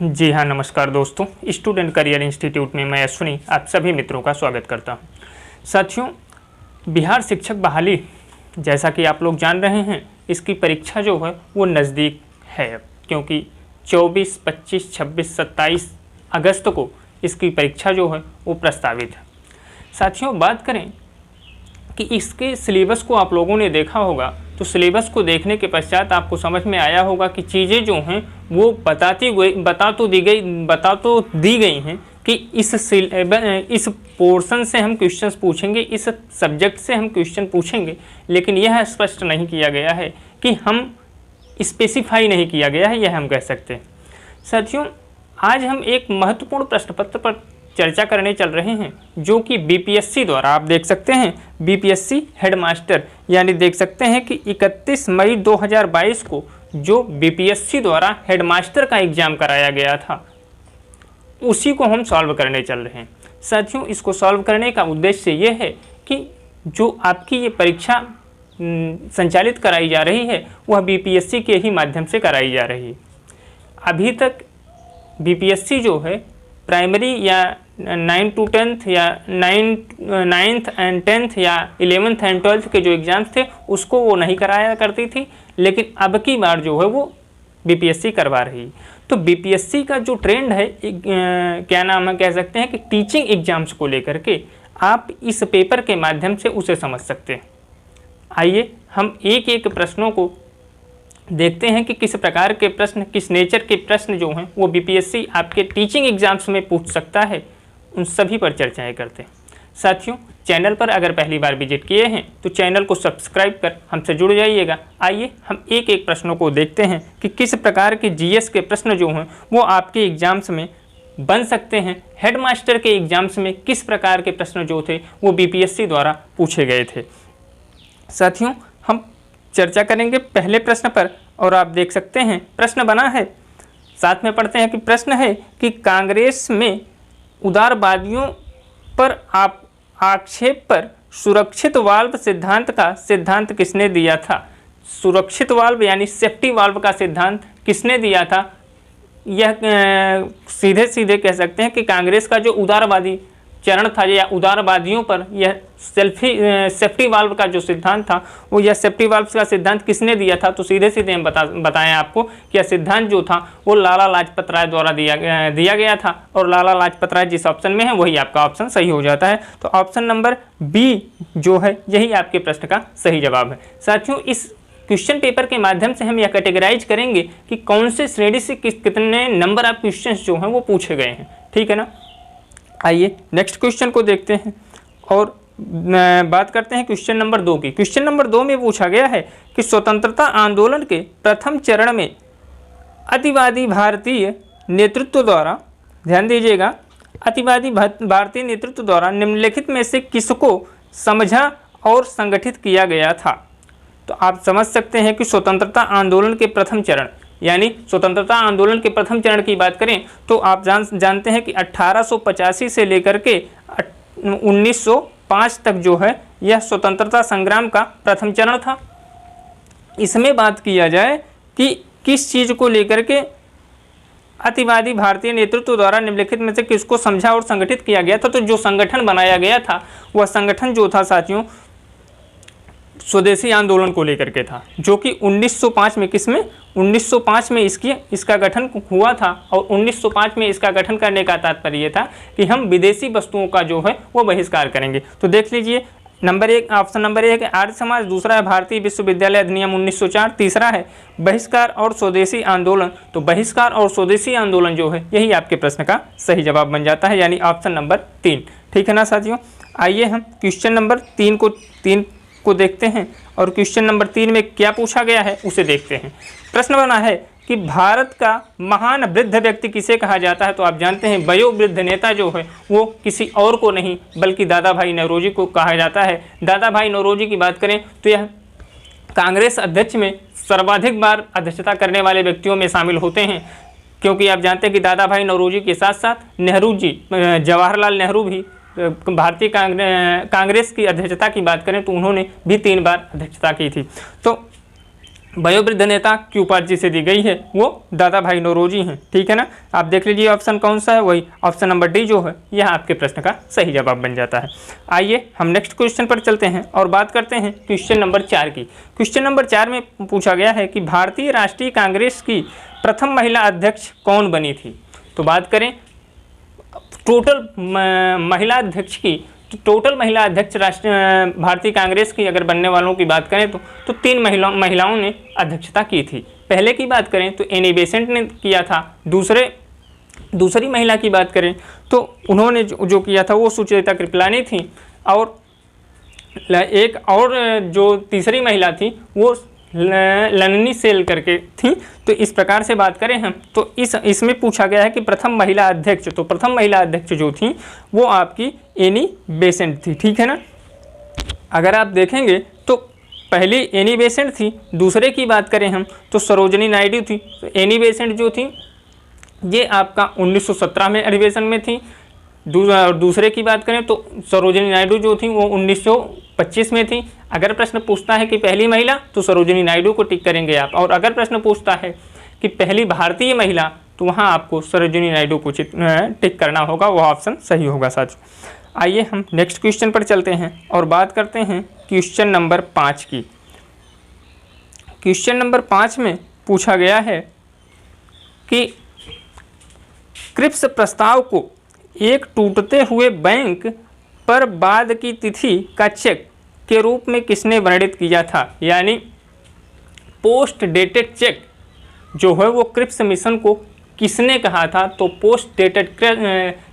जी हाँ, नमस्कार दोस्तों। स्टूडेंट करियर इंस्टीट्यूट में मैं अश्विनी आप सभी मित्रों का स्वागत करता हूँ। साथियों, बिहार शिक्षक बहाली जैसा कि आप लोग जान रहे हैं, इसकी परीक्षा जो है वो नज़दीक है, क्योंकि 24, 25, 26, 27 अगस्त को इसकी परीक्षा जो है वो प्रस्तावित है। साथियों, बात करें कि इसके सिलेबस को आप लोगों ने देखा होगा, तो सिलेबस को देखने के पश्चात आपको समझ में आया होगा कि चीज़ें जो हैं वो बता तो दी गई हैं कि इस पोर्शन से हम क्वेश्चंस पूछेंगे, इस सब्जेक्ट से हम क्वेश्चन पूछेंगे, लेकिन यह स्पष्ट नहीं किया गया है कि हम स्पेसिफाई नहीं किया गया है, यह हम कह सकते हैं। साथियों, आज हम एक महत्वपूर्ण प्रश्न पत्र पर चर्चा करने चल रहे हैं, जो कि बीपीएससी द्वारा, आप देख सकते हैं बीपीएससी हेडमास्टर, यानी देख सकते हैं कि 31 मई 2022 को जो बीपीएससी द्वारा हेडमास्टर का एग्ज़ाम कराया गया था, उसी को हम सॉल्व करने चल रहे हैं। साथियों, इसको सॉल्व करने का उद्देश्य ये है कि जो आपकी ये परीक्षा संचालित कराई जा रही है वह बीपीएससी के ही माध्यम से कराई जा रही है। अभी तक बीपीएससी जो है प्राइमरी या 9 to 10th या 9th and 10th या 11th and 12th के जो एग्ज़ाम्स थे उसको वो नहीं कराया करती थी, लेकिन अब की बार जो है वो बीपीएससी करवा रही है। तो बीपीएससी का जो ट्रेंड है, क्या नाम है, कह सकते हैं कि टीचिंग एग्ज़ाम्स को लेकर के आप इस पेपर के माध्यम से उसे समझ सकते हैं। आइए हम एक एक प्रश्नों को देखते हैं कि किस प्रकार के प्रश्न, किस नेचर के प्रश्न जो हैं वो बीपीएससी आपके टीचिंग एग्जाम्स में पूछ सकता है, उन सभी पर चर्चाएं करते हैं। साथियों, चैनल पर अगर पहली बार विजिट किए हैं तो चैनल को सब्सक्राइब कर हमसे जुड़ जाइएगा। आइए हम एक एक प्रश्नों को देखते हैं कि किस प्रकार के जीएस के प्रश्न जो हैं वो आपके एग्जाम्स में बन सकते हैं। हेडमास्टर के एग्जाम्स में किस प्रकार के प्रश्न जो थे वो बीपीएससी द्वारा पूछे गए थे। साथियों, हम चर्चा करेंगे पहले प्रश्न पर, और आप देख सकते हैं प्रश्न बना है, साथ में पढ़ते हैं कि प्रश्न है कि कांग्रेस में उदारवादियों पर आक्षेप पर सुरक्षित वाल्व सिद्धांत का सिद्धांत किसने दिया था। सुरक्षित वाल्व यानी सेफ्टी वाल्व का सिद्धांत किसने दिया था। यह सीधे सीधे कह सकते हैं कि कांग्रेस का जो उदारवादी चरण था या उदारवादियों पर यह सेफ्टी वाल्व का जो सिद्धांत था, वो यह सेफ्टी वाल्व का सिद्धांत किसने दिया था। तो सीधे सीधे हम बताएं आपको कि यह सिद्धांत जो था वो लाला लाजपत राय द्वारा दिया गया था, और लाला लाजपत राय जिस ऑप्शन में है वही आपका ऑप्शन सही हो जाता है। तो ऑप्शन नंबर बी जो है यही आपके प्रश्न का सही जवाब है। साथियों, इस क्वेश्चन पेपर के माध्यम से हम यह कैटेगराइज करेंगे कि कौन से श्रेणी से कितने नंबर ऑफ क्वेश्चन जो हैं वो पूछे गए हैं, ठीक है ना। आइए नेक्स्ट क्वेश्चन को देखते हैं और बात करते हैं क्वेश्चन नंबर 2 की। क्वेश्चन नंबर 2 में पूछा गया है कि स्वतंत्रता आंदोलन के प्रथम चरण में अतिवादी भारतीय नेतृत्व द्वारा, ध्यान दीजिएगा, अतिवादी भारतीय नेतृत्व द्वारा निम्नलिखित में से किसको समझा और संगठित किया गया था। तो आप समझ सकते हैं कि स्वतंत्रता आंदोलन के प्रथम चरण, यानी स्वतंत्रता आंदोलन के प्रथम चरण की बात करें तो आप जानते हैं कि 1885 से लेकर के 1905 तक जो है यह स्वतंत्रता संग्राम का प्रथम चरण था। इसमें बात किया जाए कि किस चीज़ को लेकर के अतिवादी भारतीय नेतृत्व द्वारा निम्नलिखित में से किसको समझा और संगठित किया गया था, तो जो संगठन बनाया गया था वह संगठन जो था साथियों स्वदेशी आंदोलन को लेकर के था, जो कि 1905 में, किसमें, 1905 में इसका गठन हुआ था। और 1905 में इसका गठन करने का तात्पर्य ये था कि हम विदेशी वस्तुओं का जो है वो बहिष्कार करेंगे। तो देख लीजिए, ऑप्शन नंबर 1 है आर्य समाज, दूसरा है भारतीय विश्वविद्यालय अधिनियम 1904, तीसरा है बहिष्कार और स्वदेशी आंदोलन। तो बहिष्कार और स्वदेशी आंदोलन जो है यही आपके प्रश्न का सही जवाब बन जाता है, यानी ऑप्शन नंबर 3, ठीक है ना साथियों। आइए हम क्वेश्चन नंबर 3 को देखते हैं, और क्वेश्चन नंबर 3 में क्या पूछा गया है उसे देखते हैं। प्रश्न बना है कि भारत का महान वृद्ध व्यक्ति किसे कहा जाता है। तो आप जानते हैं वयोवृद्ध नेता जो है वो किसी और को नहीं बल्कि दादा भाई नौरोजी को कहा जाता है। दादा भाई नौरोजी की बात करें तो यह कांग्रेस अध्यक्ष में सर्वाधिक बार अध्यक्षता करने वाले व्यक्तियों में शामिल होते हैं, क्योंकि आप जानते हैं कि दादा भाई नौरोजी के साथ साथ नेहरू जी, जवाहरलाल नेहरू भी भारतीय कांग्रेस की अध्यक्षता की बात करें तो उन्होंने भी 3 बार अध्यक्षता की थी। तो वयोवृद्ध नेता की उपाधि जिसे दी गई है वो दादा भाई नौरोजी हैं। ठीक है ना, आप देख लीजिए ऑप्शन कौन सा है, वही ऑप्शन नंबर डी जो है यह आपके प्रश्न का सही जवाब बन जाता है। आइए हम नेक्स्ट क्वेश्चन पर चलते हैं और बात करते हैं क्वेश्चन नंबर 4 की। क्वेश्चन नंबर 4 में पूछा गया है कि भारतीय राष्ट्रीय कांग्रेस की प्रथम महिला अध्यक्ष कौन बनी थी। तो बात करें टोटल महिला अध्यक्ष की, तो टोटल महिला अध्यक्ष भारतीय कांग्रेस की अगर बनने वालों की बात करें तो 3 महिलाओं ने अध्यक्षता की थी। पहले की बात करें तो एनी बेसेंट ने किया था। दूसरी महिला की बात करें तो उन्होंने जो किया था वो सुचेता कृपलानी थी, और एक और जो तीसरी महिला थी वो लननी सेल करके थी। तो इस प्रकार से बात करें हम तो इसमें पूछा गया है कि प्रथम महिला अध्यक्ष, तो प्रथम महिला अध्यक्ष जो थी वो आपकी एनी बेसेंट थी। ठीक है ना, अगर आप देखेंगे तो पहली एनी बेसेंट थी, दूसरे की बात करें हम तो सरोजनी नायडू थी। तो एनी बेसेंट जो थी ये आपका 1917 में अधिवेशन में थी, दूसरे की बात करें तो सरोजनी नायडू जो थी वो 1925 में थी। अगर प्रश्न पूछता है कि पहली महिला तो सरोजनी नायडू को टिक करेंगे आप, और अगर प्रश्न पूछता है कि पहली भारतीय महिला तो वहाँ आपको सरोजनी नायडू को टिक करना होगा, वह ऑप्शन सही होगा साथियों। आइए हम नेक्स्ट क्वेश्चन पर चलते हैं और बात करते हैं क्वेश्चन नंबर 5 की। क्वेश्चन नंबर 5 में पूछा गया है कि क्रिप्स प्रस्ताव को एक टूटते हुए बैंक पर बाद की तिथि का चेक के रूप में किसने वर्णित किया था। यानी पोस्ट डेटेड चेक जो है वो क्रिप्स मिशन को किसने कहा था, तो पोस्ट डेटेड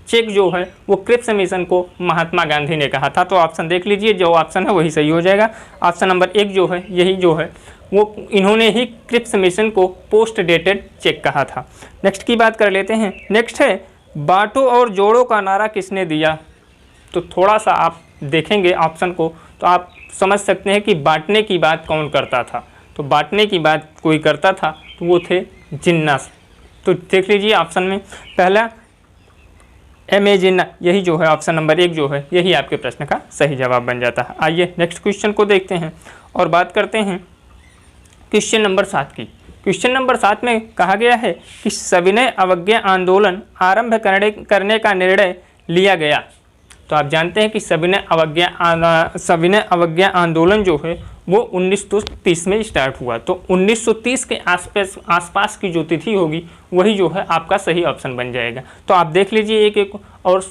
चेक जो है वो क्रिप्स मिशन को महात्मा गांधी ने कहा था। तो ऑप्शन देख लीजिए, जो ऑप्शन है वही सही हो जाएगा। ऑप्शन नंबर 1 जो है यही जो है वो इन्होंने ही क्रिप्स मिशन को पोस्ट डेटेड चेक कहा था। नेक्स्ट की बात कर लेते हैं। नेक्स्ट है बांटो और जोड़ो का नारा किसने दिया। तो थोड़ा सा आप देखेंगे ऑप्शन को तो आप समझ सकते हैं कि बांटने की बात कौन करता था। तो बांटने की बात कोई करता था तो वो थे जिन्ना। तो देख लीजिए ऑप्शन में पहला M.A. जिन्ना, यही जो है ऑप्शन नंबर 1 जो है यही आपके प्रश्न का सही जवाब बन जाता है। आइए नेक्स्ट क्वेश्चन को देखते हैं और बात करते हैं क्वेश्चन नंबर 7 की। क्वेश्चन नंबर 7 में कहा गया है कि सविनय अवज्ञा आंदोलन आरंभ करने का निर्णय लिया गया। तो आप जानते हैं कि सविनय अवज्ञा आंदोलन जो है वो 1930 में स्टार्ट हुआ। तो 1930 के आसपास की जो तिथि होगी वही जो है आपका सही ऑप्शन बन जाएगा। तो आप देख लीजिए एक एक, और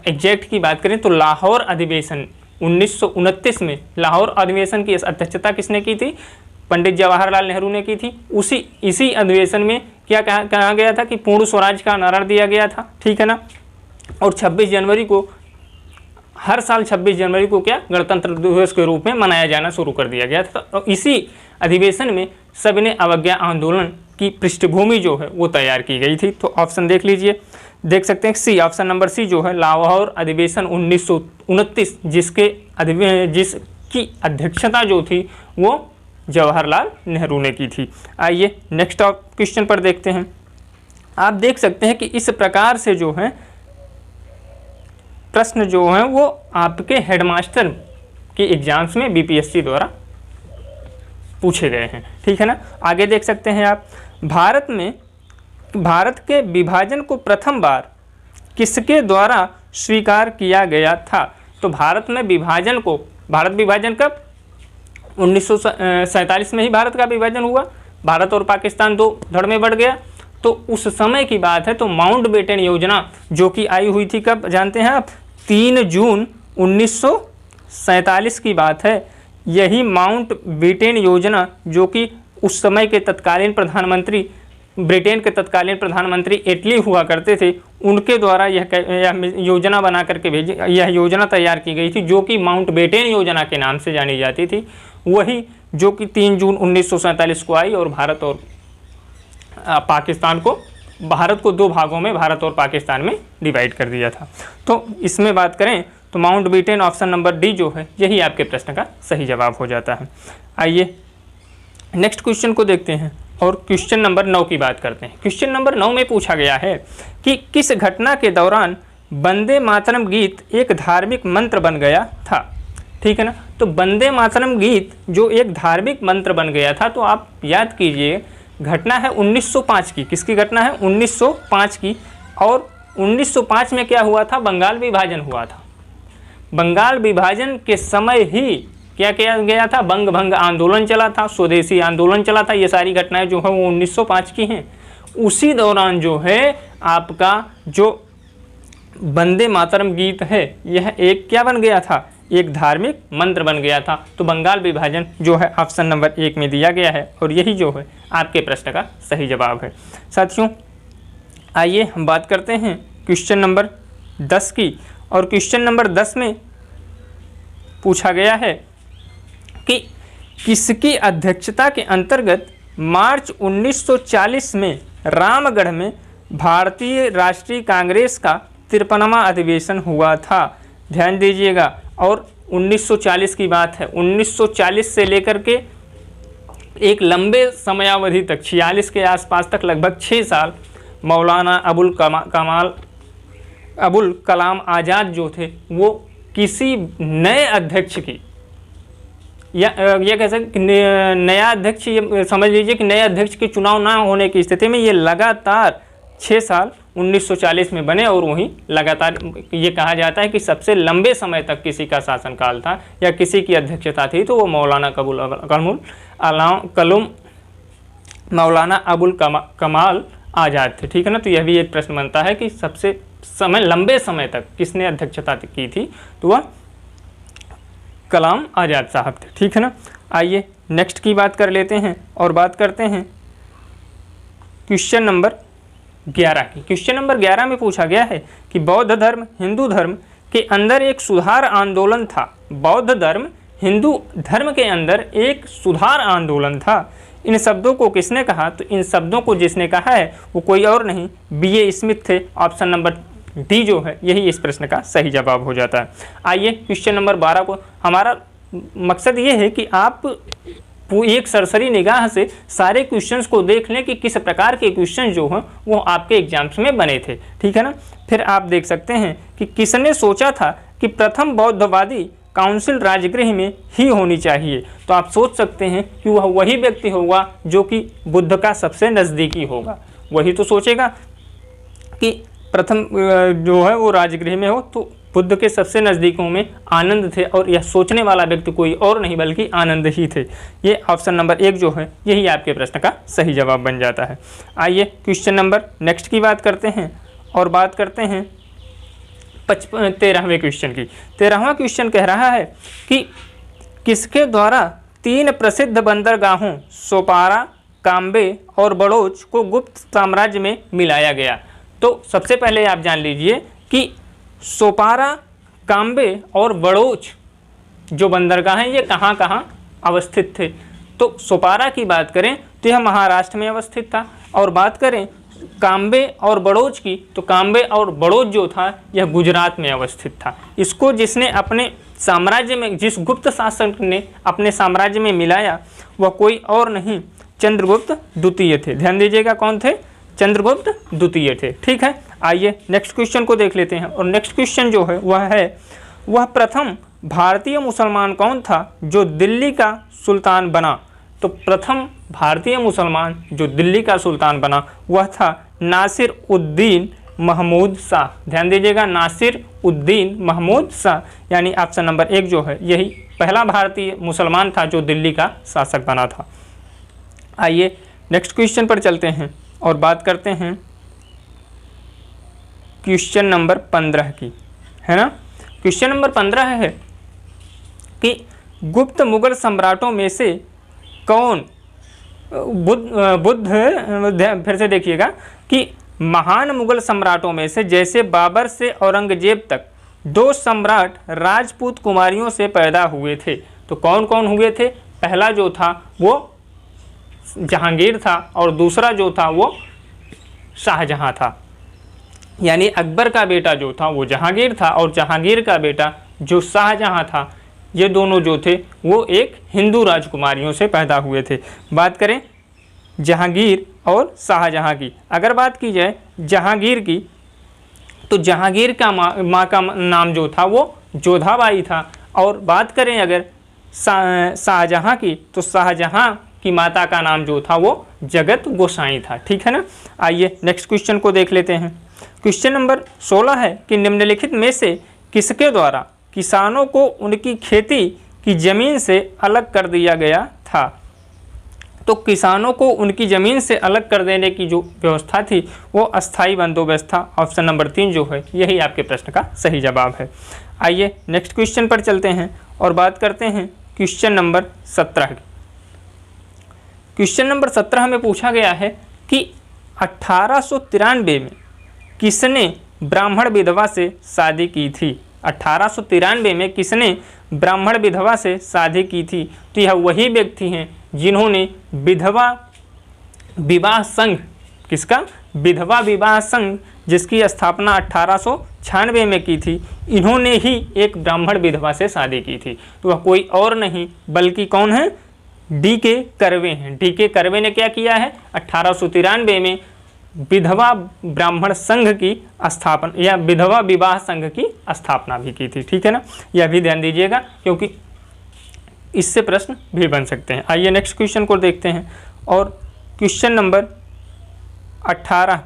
एग्जैक्ट की बात करें तो लाहौर अधिवेशन 1929 में लाहौर अधिवेशन की अध्यक्षता किसने की थी, पंडित जवाहरलाल नेहरू ने की थी। इसी अधिवेशन में क्या कहा गया था कि पूर्ण स्वराज का नारा दिया गया था। ठीक है ना, और 26 जनवरी को हर साल 26 जनवरी को क्या गणतंत्र दिवस के रूप में मनाया जाना शुरू कर दिया गया था। और इसी अधिवेशन में सविनय अवज्ञा आंदोलन की पृष्ठभूमि जो है वो तैयार की गई थी। तो ऑप्शन देख लीजिए, देख सकते हैं सी, ऑप्शन नंबर सी जो है लाहौर अधिवेशन 1929 जिसकी अध्यक्षता जो थी वो जवाहरलाल नेहरू ने की थी। आइए नेक्स्ट क्वेश्चन पर देखते हैं। आप देख सकते हैं कि इस प्रकार से जो है प्रश्न जो हैं वो आपके हेडमास्टर के एग्जाम्स में बीपीएससी द्वारा पूछे गए हैं। ठीक है ना, आगे देख सकते हैं आप भारत के विभाजन को प्रथम बार किसके द्वारा स्वीकार किया गया था। तो भारत विभाजन कब 1947 में ही भारत का विभाजन हुआ। भारत और पाकिस्तान 2 धड़ में बढ़ गया। तो उस समय की बात है। तो माउंटबेटन योजना जो कि आई हुई थी कब जानते हैं आप, 3 जून 1947 की बात है। यही माउंटबेटन योजना जो कि उस समय के तत्कालीन प्रधानमंत्री ब्रिटेन के तत्कालीन प्रधानमंत्री एटली हुआ करते थे, उनके द्वारा यह योजना बना करके यह योजना तैयार की गई थी जो कि माउंटबेटन योजना के नाम से जानी जाती थी। वही जो कि 3 जून 1947 को आई और भारत को 2 भागों में भारत और पाकिस्तान में डिवाइड कर दिया था। तो इसमें बात करें तो माउंटबेटन ऑप्शन नंबर डी जो है यही आपके प्रश्न का सही जवाब हो जाता है। आइए नेक्स्ट क्वेश्चन को देखते हैं और क्वेश्चन नंबर 9 की बात करते हैं। क्वेश्चन नंबर 9 में पूछा गया है कि किस घटना के दौरान वंदे मातरम गीत एक धार्मिक मंत्र बन गया था। ठीक है ना। तो वंदे मातरम गीत जो एक धार्मिक मंत्र बन गया था, तो आप याद कीजिए घटना है 1905 की। किसकी घटना है? 1905 की। और 1905 में क्या हुआ था? बंगाल विभाजन हुआ था। बंगाल विभाजन के समय ही क्या किया गया था? बंग भंग आंदोलन चला था, स्वदेशी आंदोलन चला था। ये सारी घटनाएं जो है वो 1905 की हैं। उसी दौरान जो है आपका जो वंदे मातरम गीत है यह एक क्या बन गया था? एक धार्मिक मंत्र बन गया था। तो बंगाल विभाजन जो है ऑप्शन नंबर 1 में दिया गया है और यही जो है आपके प्रश्न का सही जवाब है। साथियों आइए हम बात करते हैं क्वेश्चन नंबर 10 की। और क्वेश्चन नंबर 10 में पूछा गया है कि किसकी अध्यक्षता के अंतर्गत मार्च 1940 में रामगढ़ में भारतीय राष्ट्रीय कांग्रेस का 53वां अधिवेशन हुआ था? ध्यान दीजिएगा। और 1940 की बात है। 1940 से लेकर के एक लंबे समयावधि तक 46 के आसपास तक लगभग 6 साल मौलाना अबुल कलाम आज़ाद जो थे वो किसी नए अध्यक्ष की या ये कह सकते नया अध्यक्ष, ये समझ लीजिए कि नए अध्यक्ष के चुनाव ना होने की स्थिति में ये लगातार 6 साल 1940 में बने और वहीं लगातार ये कहा जाता है कि सबसे लंबे समय तक किसी का शासनकाल था या किसी की अध्यक्षता थी तो वो मौलाना अबुल कमाल आज़ाद थे। ठीक है ना। तो यह भी एक प्रश्न बनता है कि सबसे लंबे समय तक किसने अध्यक्षता की थी? तो वह कलाम आज़ाद साहब थे। ठीक है ना। आइए नेक्स्ट की बात कर लेते हैं और बात करते हैं क्वेश्चन नंबर 11 की। क्वेश्चन नंबर 11 में पूछा गया है कि बौद्ध धर्म हिंदू धर्म के अंदर एक सुधार आंदोलन था। बौद्ध धर्म हिंदू धर्म के अंदर एक सुधार आंदोलन था। इन शब्दों को किसने कहा? तो इन शब्दों को जिसने कहा है वो कोई और नहीं B.A. स्मिथ थे। ऑप्शन नंबर डी जो है यही इस प्रश्न का सही जवाब हो जाता है। आइए क्वेश्चन नंबर 12 को, हमारा मकसद ये है कि आप एक सरसरी निगाह से सारे क्वेश्चंस को देख लें कि किस प्रकार के क्वेश्चन जो हैं वो आपके एग्जाम्स में बने थे। ठीक है ना। फिर आप देख सकते हैं कि किसने सोचा था कि प्रथम बौद्धवादी काउंसिल राजगृह में ही होनी चाहिए? तो आप सोच सकते हैं कि वह वही व्यक्ति होगा जो कि बुद्ध का सबसे नज़दीकी होगा। वही तो सोचेगा कि प्रथम जो है वो राजगृह में हो। तो बुद्ध के सबसे नज़दीकों में आनंद थे और यह सोचने वाला व्यक्ति कोई और नहीं बल्कि आनंद ही थे। ये ऑप्शन नंबर 1 जो है यही आपके प्रश्न का सही जवाब बन जाता है। आइए क्वेश्चन नंबर नेक्स्ट की बात करते हैं और बात करते हैं 13वें क्वेश्चन की। 13वां क्वेश्चन कह रहा है कि किसके द्वारा 3 प्रसिद्ध बंदरगाहों सोपारा, काम्बे और बड़ोच को गुप्त साम्राज्य में मिलाया गया? तो सबसे पहले आप जान लीजिए कि सोपारा, काम्बे और बड़ोच जो बंदरगाह हैं ये कहाँ कहाँ अवस्थित थे? तो सोपारा की बात करें तो यह महाराष्ट्र में अवस्थित था। और बात करें काम्बे और बड़ोच की तो काम्बे और बड़ोच जो था यह गुजरात में अवस्थित था। इसको जिसने अपने साम्राज्य में, जिस गुप्त शासक ने अपने साम्राज्य में मिलाया वह कोई और नहीं चंद्रगुप्त द्वितीय थे। ध्यान दीजिएगा कौन थे? चंद्रगुप्त द्वितीय थे। ठीक है। आइए नेक्स्ट क्वेश्चन को देख लेते हैं। और नेक्स्ट क्वेश्चन जो है वह प्रथम भारतीय मुसलमान कौन था जो दिल्ली का सुल्तान बना? तो प्रथम भारतीय मुसलमान जो दिल्ली का सुल्तान बना वह था नासिर उद्दीन महमूद शाह। ध्यान दीजिएगा नासिर उद्दीन महमूद शाह, यानी ऑप्शन नंबर 1 जो है यही पहला भारतीय मुसलमान था जो दिल्ली का शासक बना था। आइए नेक्स्ट क्वेश्चन पर चलते हैं और बात करते हैं क्वेश्चन नंबर 15 की, है ना। क्वेश्चन नंबर 15 है कि गुप्त मुगल सम्राटों में से कौन बुद्ध फिर से देखिएगा कि महान मुगल सम्राटों में से जैसे बाबर से औरंगजेब तक 2 सम्राट राजपूत कुमारियों से पैदा हुए थे। तो कौन कौन हुए थे? पहला जो था वो जहांगीर था और दूसरा जो था वो शाहजहां था। यानी अकबर का बेटा जो था वो जहांगीर था और जहांगीर का बेटा जो शाहजहां था, ये दोनों जो थे वो एक हिंदू राजकुमारियों से पैदा हुए थे। बात करें जहांगीर और शाहजहां की, अगर बात की जाए जहांगीर की तो जहांगीर का माँ का नाम जो था वो जोधाबाई था और बात करें अगर शाहजहां की, तो शाहजहां की माता का नाम जो था वो जगत गोसाई था। ठीक है ना। आइए नेक्स्ट क्वेश्चन को देख लेते हैं। क्वेश्चन नंबर 16 है कि निम्नलिखित में से किसके द्वारा किसानों को उनकी खेती की जमीन से अलग कर दिया गया था। तो किसानों को उनकी ज़मीन से अलग कर देने की जो व्यवस्था थी वो अस्थाई बंदोबस्त था। ऑप्शन नंबर 3 जो है यही आपके प्रश्न का सही जवाब है। आइए नेक्स्ट क्वेश्चन पर चलते हैं और बात करते हैं क्वेश्चन नंबर 17 की। क्वेश्चन नंबर 17 में पूछा गया है कि 1893 में किसने ब्राह्मण विधवा से शादी की थी। 1893 में किसने ब्राह्मण विधवा से शादी की थी। तो यह वही व्यक्ति हैं जिन्होंने विधवा विवाह संघ, किसका, विधवा विवाह संघ, जिसकी स्थापना 1896 में की थी, इन्होंने ही एक ब्राह्मण विधवा से शादी की थी। तो वह कोई और नहीं बल्कि कौन है, डी.के. कर्वे हैं। डी.के. कर्वे ने क्या किया है, 1893 में विधवा ब्राह्मण संघ की स्थापना या विधवा विवाह संघ की स्थापना भी की थी। ठीक है ना, यह भी ध्यान दीजिएगा क्योंकि इससे प्रश्न भी बन सकते हैं। आइए नेक्स्ट क्वेश्चन को देखते हैं और क्वेश्चन नंबर 18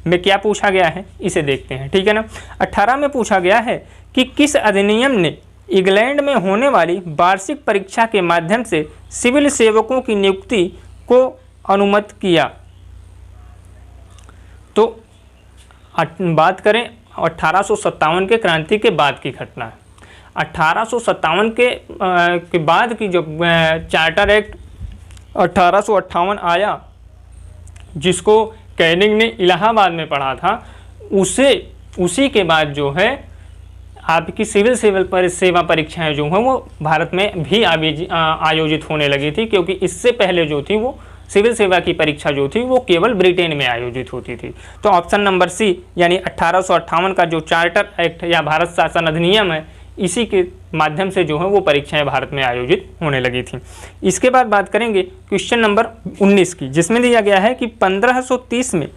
में क्या पूछा गया है इसे देखते हैं। ठीक है ना। 18 में पूछा गया है कि किस अधिनियम ने इंग्लैंड में होने वाली वार्षिक परीक्षा के माध्यम से सिविल सेवकों की नियुक्ति को अनुमत किया। तो बात करें 1857 के क्रांति के बाद की घटना है। 1857 के बाद की जो चार्टर एक्ट 1858 आया, जिसको कैनिंग ने इलाहाबाद में पढ़ा था, उसी के बाद जो है आपकी सिविल सेवा परीक्षाएं जो हैं वो भारत में भी आयोजित होने लगी थी, क्योंकि इससे पहले जो थी वो सिविल सेवा की परीक्षा जो थी वो केवल ब्रिटेन में आयोजित होती थी। तो ऑप्शन नंबर सी यानी 1858 का जो चार्टर एक्ट या भारत शासन अधिनियम है, इसी के माध्यम से जो है वो परीक्षाएं भारत में आयोजित होने लगी थी। इसके बाद बात करेंगे क्वेश्चन नंबर 19 की, जिसमें दिया गया है कि 1530 में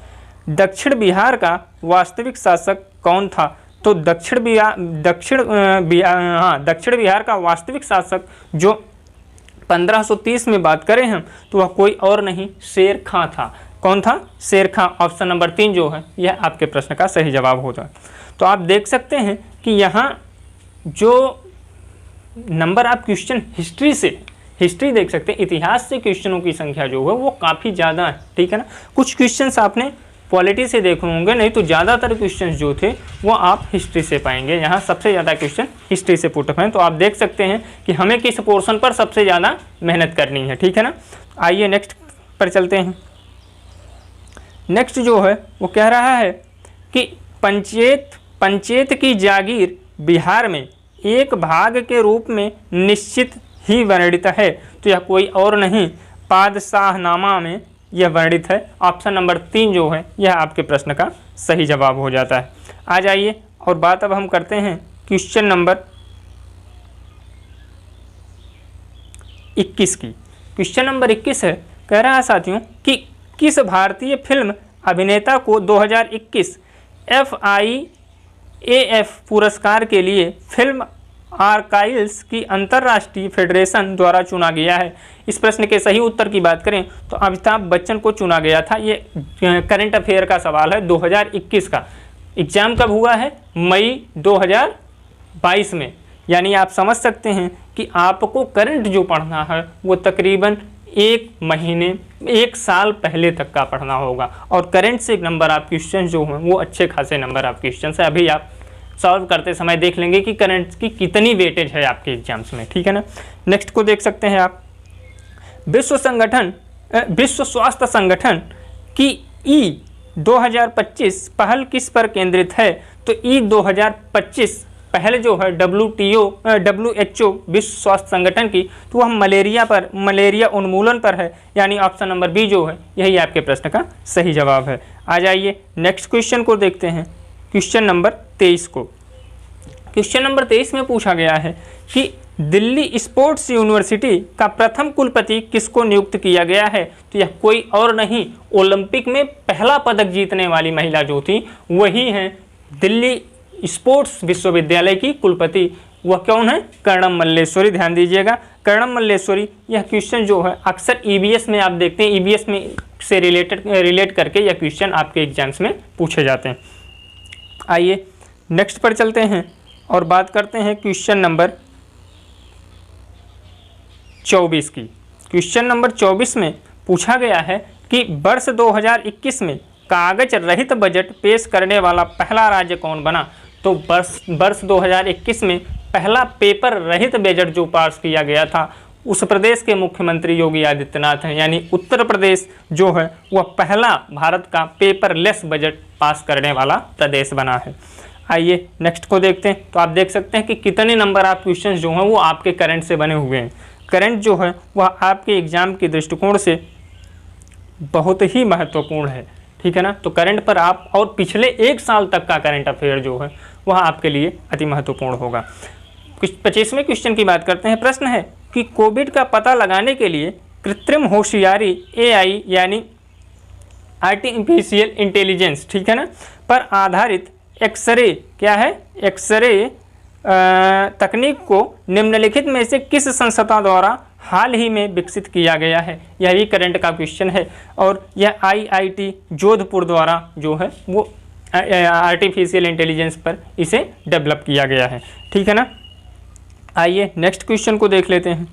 दक्षिण बिहार का वास्तविक शासक कौन था। तो दक्षिण बिहार का वास्तविक शासक जो 1530 में बात करें हम, तो वह कोई और नहीं शेर खां था। कौन था, शेर खां। ऑप्शन नंबर 3 जो है यह आपके प्रश्न का सही जवाब होता है। तो आप देख सकते हैं कि यहाँ जो नंबर आप क्वेश्चन हिस्ट्री देख सकते हैं, इतिहास से क्वेश्चनों की संख्या जो है वो काफ़ी ज़्यादा है। ठीक है ना। कुछ क्वेश्चंस आपने पॉलिटी से देखे होंगे, नहीं तो ज़्यादातर क्वेश्चंस जो थे वो आप हिस्ट्री से पाएंगे। यहाँ सबसे ज़्यादा क्वेश्चन हिस्ट्री से पुट अप हैं। तो आप देख सकते हैं कि हमें किस पोर्शन पर सबसे ज़्यादा मेहनत करनी है। ठीक है ना। आइए नेक्स्ट पर चलते हैं। नेक्स्ट जो है वो कह रहा है कि पंचायत की जागीर बिहार में एक भाग के रूप में निश्चित ही वर्णित है। तो यह कोई और नहीं पादशाहनामा में यह वर्णित है। ऑप्शन नंबर 3 जो है यह आपके प्रश्न का सही जवाब हो जाता है। आ जाइए और बात अब हम करते हैं क्वेश्चन नंबर 21 की। क्वेश्चन नंबर 21 है, कह रहा है साथियों कि किस भारतीय फिल्म अभिनेता को 2021 FIAF पुरस्कार के लिए फिल्म आर्काइव्स की अंतर्राष्ट्रीय फेडरेशन द्वारा चुना गया है। इस प्रश्न के सही उत्तर की बात करें तो अमिताभ बच्चन को चुना गया था। ये करंट अफेयर का सवाल है 2021 का। एग्जाम कब हुआ है, मई 2022 में। यानी आप समझ सकते हैं कि आपको करंट जो पढ़ना है वो तकरीबन 1 साल पहले तक का पढ़ना होगा। और करंट से नंबर आप क्वेश्चन जो हैं वो अच्छे खासे नंबर आप क्वेश्चन से अभी आप सॉल्व करते समय देख लेंगे कि करंट की कितनी वेटेज है आपके एग्जाम्स में। ठीक है ना। नेक्स्ट को देख सकते हैं आप, विश्व स्वास्थ्य संगठन की E2025 पहल किस पर केंद्रित है। तो E2025 पहले जो है WHO विश्व स्वास्थ्य संगठन की, तो वह मलेरिया उन्मूलन पर है। यानी ऑप्शन नंबर बी जो है यही आपके प्रश्न का सही जवाब है। आ जाइए नेक्स्ट क्वेश्चन को देखते हैं, क्वेश्चन नंबर 23 को। क्वेश्चन नंबर 23 में पूछा गया है कि दिल्ली स्पोर्ट्स यूनिवर्सिटी का प्रथम कुलपति किसको नियुक्त किया गया है। तो यह कोई और नहीं, ओलंपिक में पहला पदक जीतने वाली महिला जो थी वही हैं दिल्ली स्पोर्ट्स विश्वविद्यालय की कुलपति। वह कौन है? कर्णम मल्लेश्वरी। ध्यान दीजिएगा, कर्णम मल्लेश्वरी। यह क्वेश्चन जो है अक्सर ईवीएस में आप देखते हैं, ईवीएस में से रिलेट करके यह क्वेश्चन आपके एग्जाम्स में पूछे जाते हैं। आइए नेक्स्ट पर चलते हैं और बात करते हैं क्वेश्चन नंबर 24 की। क्वेश्चन नंबर 24 में पूछा गया है कि वर्ष 2021 में कागज रहित बजट पेश करने वाला पहला राज्य कौन बना? तो वर्ष 2021 में पहला पेपर रहित बजट जो पास किया गया था उस प्रदेश के मुख्यमंत्री योगी आदित्यनाथ हैं, यानी उत्तर प्रदेश जो है वह पहला भारत का पेपरलेस बजट पास करने वाला प्रदेश बना है। आइए नेक्स्ट को देखते हैं। तो आप देख सकते हैं कि कितने नंबर आप क्वेश्चन जो हैं वो आपके करंट से बने हुए हैं। करंट जो है वह आपके एग्जाम के दृष्टिकोण से बहुत ही महत्वपूर्ण है, ठीक है ना। तो करंट पर आप और पिछले 1 साल तक का करंट अफेयर जो है वह आपके लिए अति महत्वपूर्ण होगा। 25वें क्वेश्चन की बात करते हैं। प्रश्न है कि कोविड का पता लगाने के लिए कृत्रिम होशियारी AI यानी आर्टिफिशियल इंटेलिजेंस, ठीक है ना, पर आधारित एक्सरे क्या है? एक्सरे तकनीक को निम्नलिखित में से किस संस्था द्वारा हाल ही में विकसित किया गया है? यह भी करंट का क्वेश्चन है और यह IIT जोधपुर द्वारा जो है वो आर्टिफिशियल इंटेलिजेंस पर इसे डेवलप किया गया है, ठीक है ना। आइए नेक्स्ट क्वेश्चन को देख लेते हैं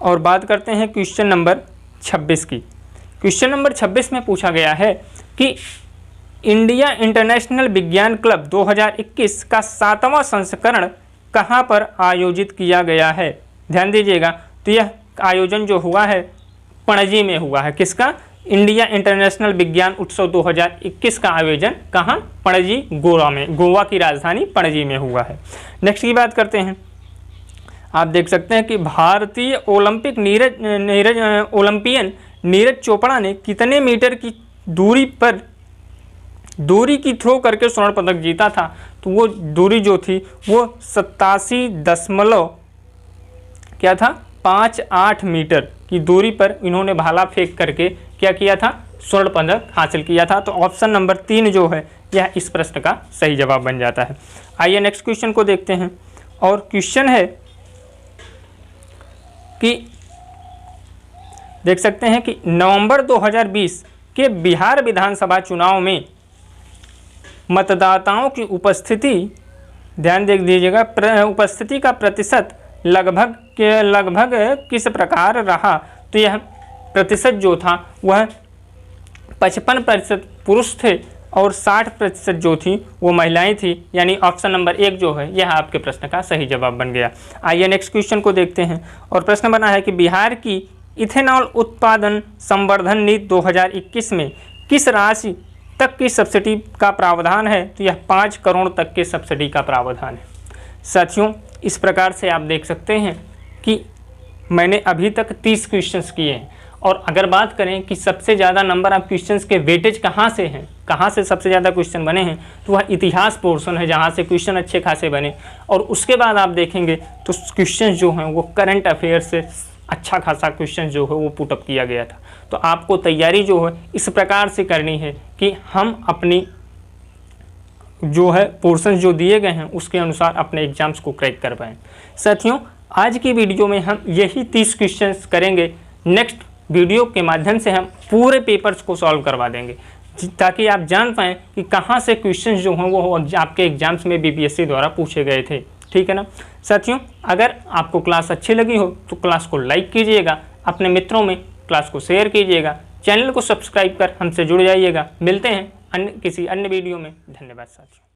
और बात करते हैं क्वेश्चन नंबर 26 की। क्वेश्चन नंबर 26 में पूछा गया है कि इंडिया इंटरनेशनल विज्ञान क्लब 2021 का 7वां संस्करण कहाँ पर आयोजित किया गया है? ध्यान दीजिएगा, तो यह आयोजन जो हुआ है पणजी में हुआ है। किसका? इंडिया इंटरनेशनल विज्ञान उत्सव 2021 का आयोजन कहाँ? पणजी, गोवा में, गोवा की राजधानी पणजी में हुआ है। नेक्स्ट की बात करते हैं। आप देख सकते हैं कि भारतीय ओलंपियन नीरज चोपड़ा ने कितने मीटर की दूरी की थ्रो करके स्वर्ण पदक जीता था? तो वो दूरी जो थी वो 87.58 मीटर की दूरी पर इन्होंने भाला फेंक करके क्या किया था? स्वर्ण पदक हासिल किया था। तो ऑप्शन नंबर 3 जो है यह इस प्रश्न का सही जवाब बन जाता है। आइए नेक्स्ट क्वेश्चन को देखते हैं और क्वेश्चन है कि देख सकते हैं कि नवंबर 2020 के बिहार विधानसभा चुनाव में मतदाताओं की उपस्थिति, ध्यान देख दीजिएगा, उपस्थिति का प्रतिशत लगभग किस प्रकार रहा? तो यह प्रतिशत जो था वह 55% पुरुष थे और 60% जो थी वो महिलाएं थी, यानी ऑप्शन नंबर 1 जो है यह आपके प्रश्न का सही जवाब बन गया। आइए नेक्स्ट क्वेश्चन को देखते हैं और प्रश्न बना है कि बिहार की इथेनॉल उत्पादन संवर्धन नीति 2021 में किस राशि तक की सब्सिडी का प्रावधान है? तो यह 5 करोड़ तक के सब्सिडी का प्रावधान है। साथियों, इस प्रकार से आप देख सकते हैं कि मैंने अभी तक 30 क्वेश्चंस किए हैं और अगर बात करें कि सबसे ज़्यादा नंबर ऑफ क्वेश्चंस के वेटेज कहाँ से हैं, कहाँ से सबसे ज़्यादा क्वेश्चन बने हैं, तो वह इतिहास पोर्शन है जहाँ से क्वेश्चन अच्छे खासे बने। और उसके बाद आप देखेंगे तो क्वेश्चन जो हैं वो करंट अफेयर से अच्छा खासा क्वेश्चन जो है वो पुटअप किया गया था। तो आपको तैयारी जो है इस प्रकार से करनी है कि हम अपनी जो है पोर्शन जो दिए गए हैं उसके अनुसार अपने एग्जाम्स को क्रैक कर पाएँ। साथियों, आज की वीडियो में हम यही 30 क्वेश्चंस करेंगे। नेक्स्ट वीडियो के माध्यम से हम पूरे पेपर्स को सॉल्व करवा देंगे ताकि आप जान पाएँ कि कहाँ से क्वेश्चंस जो हैं वो आपके एग्जाम्स में BPSC द्वारा पूछे गए थे, ठीक है ना। साथियों, अगर आपको क्लास अच्छी लगी हो तो क्लास को लाइक कीजिएगा, अपने मित्रों में क्लास को शेयर कीजिएगा, चैनल को सब्सक्राइब कर हमसे जुड़ जाइएगा। मिलते हैं किसी अन्य वीडियो में। धन्यवाद साथियों।